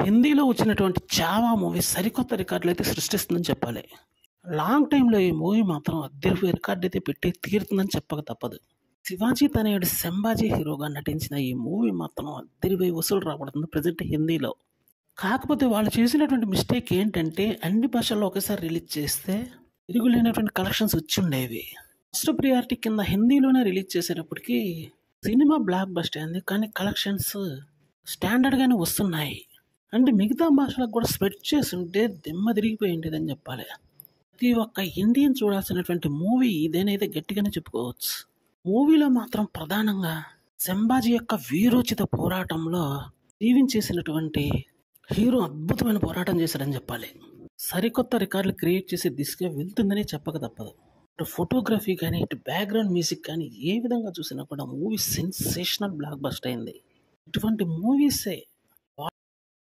హిందీలో వచ్చినటువంటి 'చావా' మూవీ సరికొత్త రికార్డులైతే సృష్టిస్తుందని చెప్పాలి. లాంగ్ టైమ్‌లో ఈ మూవీ మాత్రం అదిరిపోయే రికార్డయితే పెట్టి తీరుతుందని చెప్పక తప్పదు. శివాజీ తనయుడు 'శంభాజీ' హీరోగా నటించిన ఈ మూవీ మాత్రం అదిరిపోయి వసూలు రాబడుతుంది ప్రెజెంట్ హిందీలో. కాకపోతే వాళ్ళు చేసినటువంటి మిస్టేక్ ఏంటంటే అన్ని భాషల్లో ఒకేసారి రిలీజ్ చేస్తే తిరుగులేనటువంటి కలెక్షన్స్ వచ్చుండేవి. ఫస్ట్ ప్రియారిటీ కింద హిందీలోనే రిలీజ్ చేసేటప్పటికి సినిమా బ్లాక్ బస్టర్ అయింది. కానీ కలెక్షన్స్ స్టాండర్డ్‌గానే వస్తున్నాయి. అంటే మిగతా భాషలకు కూడా స్ప్రెడ్ చేసుంటే దిమ్మ తిరిగిపోయి ఉండేదని చెప్పాలి. ప్రతి ఒక్క ఇండియన్ చూడాల్సినటువంటి మూవీ ఇదేనైతే గట్టిగానే చెప్పుకోవచ్చు. మూవీలో మాత్రం ప్రధానంగా శంభాజీ యొక్క వీరోచిత పోరాటంలో జీవించేసినటువంటి హీరో అద్భుతమైన పోరాటం చేశాడని చెప్పాలి. సరికొత్త రికార్డులు క్రియేట్ చేసే దిశగా వెళ్తుందని చెప్పక తప్పదు. ఇటు ఫోటోగ్రఫీ కానీ, ఇటు బ్యాక్గ్రౌండ్ మ్యూజిక్ కానీ ఏ విధంగా చూసినా కూడా మూవీ సెన్సేషనల్ బ్లాక్ బస్టర్ అయింది. ఇటువంటి మూవీసే